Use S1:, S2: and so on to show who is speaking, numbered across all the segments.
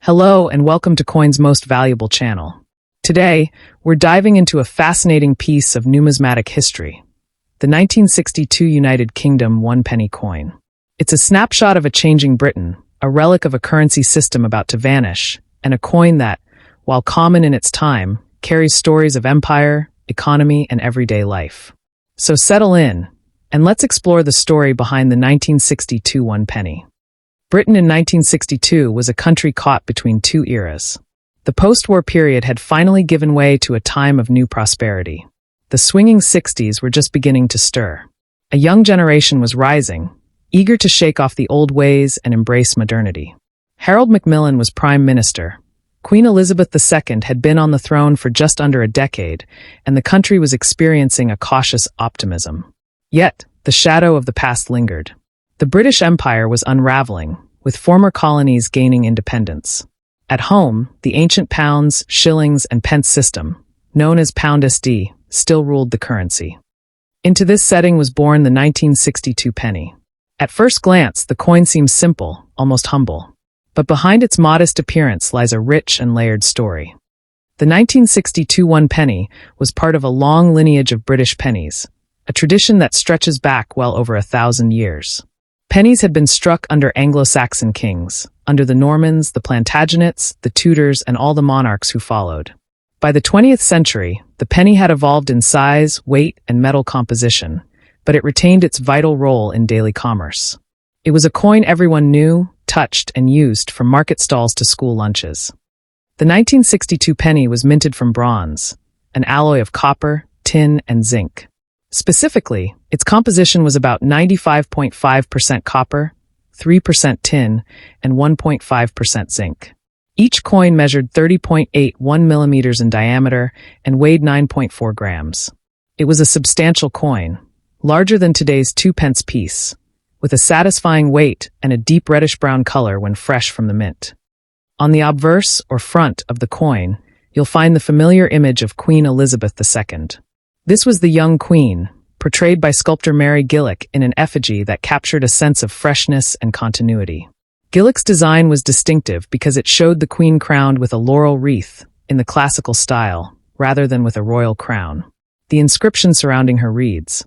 S1: Hello and welcome to Coin's Most Valuable channel. Today, we're diving into a fascinating piece of numismatic history, the 1962 United Kingdom one-penny coin. It's a snapshot of a changing Britain, a relic of a currency system about to vanish, and a coin that, while common in its time, carries stories of empire, economy, and everyday life. So settle in, and let's explore the story behind the 1962 one-penny. Britain in 1962 was a country caught between two eras. The post-war period had finally given way to a time of new prosperity. The swinging 60s were just beginning to stir. A young generation was rising, eager to shake off the old ways and embrace modernity. Harold Macmillan was Prime Minister. Queen Elizabeth II had been on the throne for just under a decade, and the country was experiencing a cautious optimism. Yet, the shadow of the past lingered. The British Empire was unraveling, with former colonies gaining independence. At home, the ancient pounds, shillings, and pence system, known as Pound SD, still ruled the currency. Into this setting was born the 1962 penny. At first glance, the coin seems simple, almost humble. But behind its modest appearance lies a rich and layered story. The 1962 one-penny was part of a long lineage of British pennies, a tradition that stretches back well over 1,000 years. Pennies had been struck under Anglo-Saxon kings, under the Normans, the Plantagenets, the Tudors, and all the monarchs who followed. By the 20th century, the penny had evolved in size, weight, and metal composition, but it retained its vital role in daily commerce. It was a coin everyone knew, touched, and used from market stalls to school lunches. The 1962 penny was minted from bronze, an alloy of copper, tin, and zinc. Specifically, its composition was about 95.5% copper, 3% tin, and 1.5% zinc. Each coin measured 30.81 millimeters in diameter and weighed 9.4 grams. It was a substantial coin, larger than today's 2-pence piece, with a satisfying weight and a deep reddish-brown color when fresh from the mint. On the obverse, or front, of the coin, you'll find the familiar image of Queen Elizabeth II. This was the young queen, portrayed by sculptor Mary Gillick in an effigy that captured a sense of freshness and continuity. Gillick's design was distinctive because it showed the queen crowned with a laurel wreath, in the classical style, rather than with a royal crown. The inscription surrounding her reads,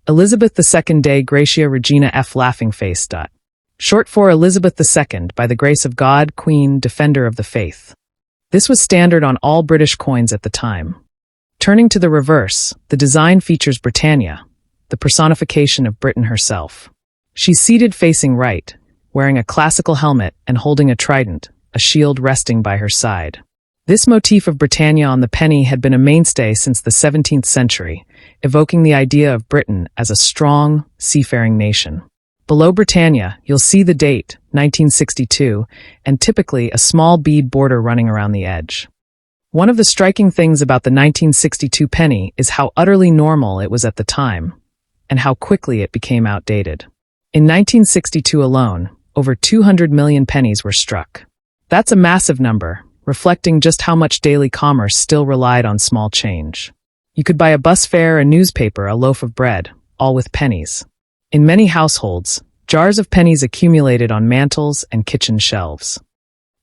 S1: Elizabeth II Dei Gratia Regina F. Laughingface. Short for Elizabeth II, by the grace of God, Queen, Defender of the Faith. This was standard on all British coins at the time. Turning to the reverse, the design features Britannia, the personification of Britain herself. She's seated facing right, wearing a classical helmet and holding a trident, a shield resting by her side. This motif of Britannia on the penny had been a mainstay since the 17th century, evoking the idea of Britain as a strong, seafaring nation. Below Britannia, you'll see the date, 1962, and typically a small bead border running around the edge. One of the striking things about the 1962 penny is how utterly normal it was at the time, and how quickly it became outdated. In 1962 alone, over 200 million pennies were struck. That's a massive number, reflecting just how much daily commerce still relied on small change. You could buy a bus fare, a newspaper, a loaf of bread, all with pennies. In many households, jars of pennies accumulated on mantels and kitchen shelves.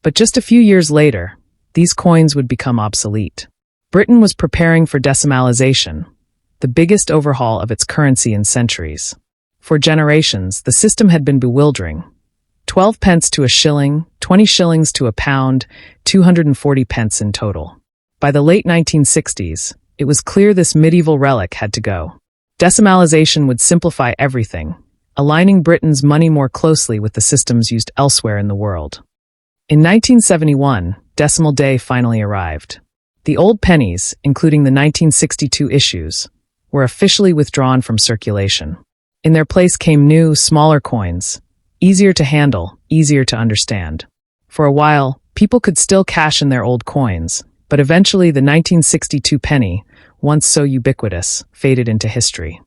S1: But just a few years later, these coins would become obsolete. Britain was preparing for decimalisation, the biggest overhaul of its currency in centuries. For generations, the system had been bewildering. 12 pence to a shilling, 20 shillings to a pound, 240 pence in total. By the late 1960s, it was clear this medieval relic had to go. Decimalisation would simplify everything, aligning Britain's money more closely with the systems used elsewhere in the world. In 1971, decimal day finally arrived. The old pennies, including the 1962 issues, were officially withdrawn from circulation. In their place came new, smaller coins, easier to handle, easier to understand. For a while, people could still cash in their old coins, but eventually the 1962 penny, once so ubiquitous, faded into history.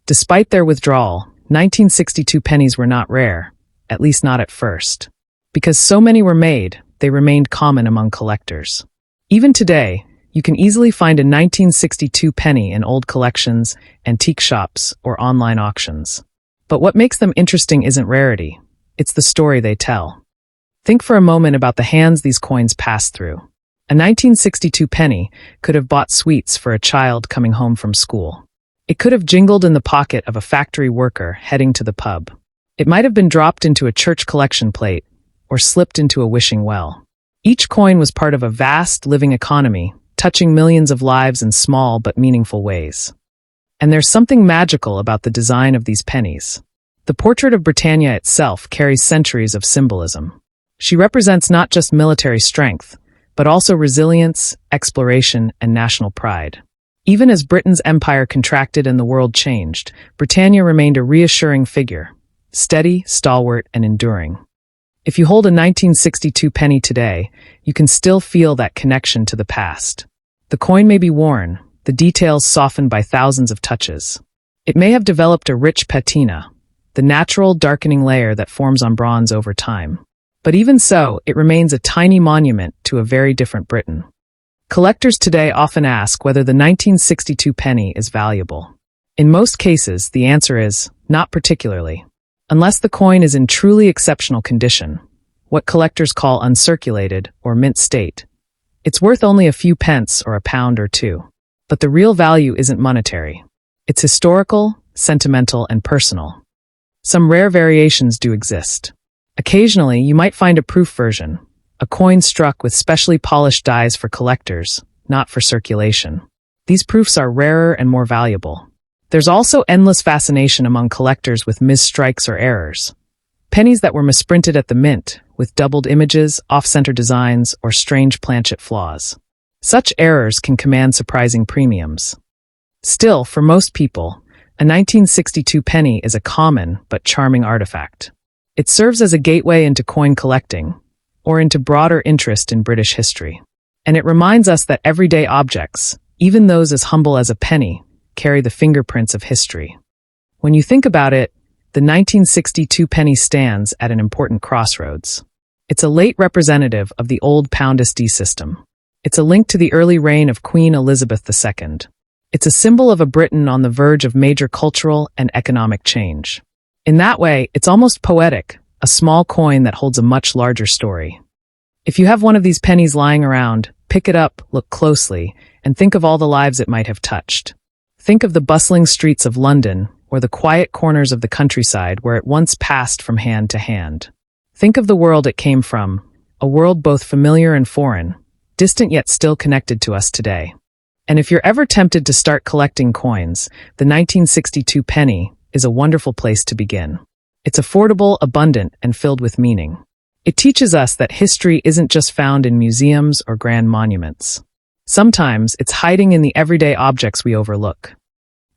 S1: Despite their withdrawal, 1962 pennies were not rare, at least not at first. Because so many were made, they remained common among collectors. Even today, you can easily find a 1962 penny in old collections, antique shops, or online auctions. But what makes them interesting isn't rarity, it's the story they tell. Think for a moment about the hands these coins passed through. A 1962 penny could have bought sweets for a child coming home from school. It could have jingled in the pocket of a factory worker heading to the pub. It might have been dropped into a church collection plate or slipped into a wishing well. Each coin was part of a vast living economy, touching millions of lives in small but meaningful ways. And there's something magical about the design of these pennies. The portrait of Britannia itself carries centuries of symbolism. She represents not just military strength, but also resilience, exploration, and national pride. Even as Britain's empire contracted and the world changed, Britannia remained a reassuring figure, steady, stalwart, and enduring. If you hold a 1962 penny today, you can still feel that connection to the past. The coin may be worn, the details softened by thousands of touches. It may have developed a rich patina, the natural darkening layer that forms on bronze over time. But even so, it remains a tiny monument to a very different Britain. Collectors today often ask whether the 1962 penny is valuable. In most cases, the answer is, not particularly. Unless the coin is in truly exceptional condition, what collectors call uncirculated or mint state, it's worth only a few pence or a pound or two. But the real value isn't monetary. It's historical, sentimental, and personal. Some rare variations do exist. Occasionally, you might find a proof version, a coin struck with specially polished dies for collectors, not for circulation. These proofs are rarer and more valuable. There's also endless fascination among collectors with misstrikes or errors. Pennies that were misprinted at the mint, with doubled images, off-center designs, or strange planchet flaws. Such errors can command surprising premiums. Still, for most people, a 1962 penny is a common but charming artifact. It serves as a gateway into coin collecting, or into broader interest in British history. And it reminds us that everyday objects, even those as humble as a penny, carry the fingerprints of history. When you think about it, the 1962 penny stands at an important crossroads. It's a late representative of the old pound-st system. It's a link to the early reign of Queen Elizabeth II. It's a symbol of a Britain on the verge of major cultural and economic change. In that way, it's almost poetic, a small coin that holds a much larger story. If you have one of these pennies lying around, pick it up, look closely, and think of all the lives it might have touched. Think of the bustling streets of London, or the quiet corners of the countryside where it once passed from hand to hand. Think of the world it came from, a world both familiar and foreign, distant yet still connected to us today. And if you're ever tempted to start collecting coins, the 1962 penny is a wonderful place to begin. It's affordable, abundant, and filled with meaning. It teaches us that history isn't just found in museums or grand monuments. Sometimes it's hiding in the everyday objects we overlook.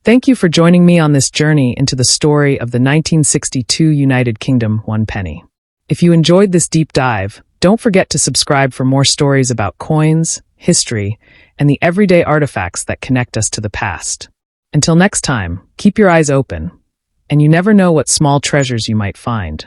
S1: Thank you for joining me on this journey into the story of the 1962 United Kingdom 1 penny. If you enjoyed this deep dive, don't forget to subscribe for more stories about coins, history, and the everyday artifacts that connect us to the past. Until next time, keep your eyes open, and you never know what small treasures you might find.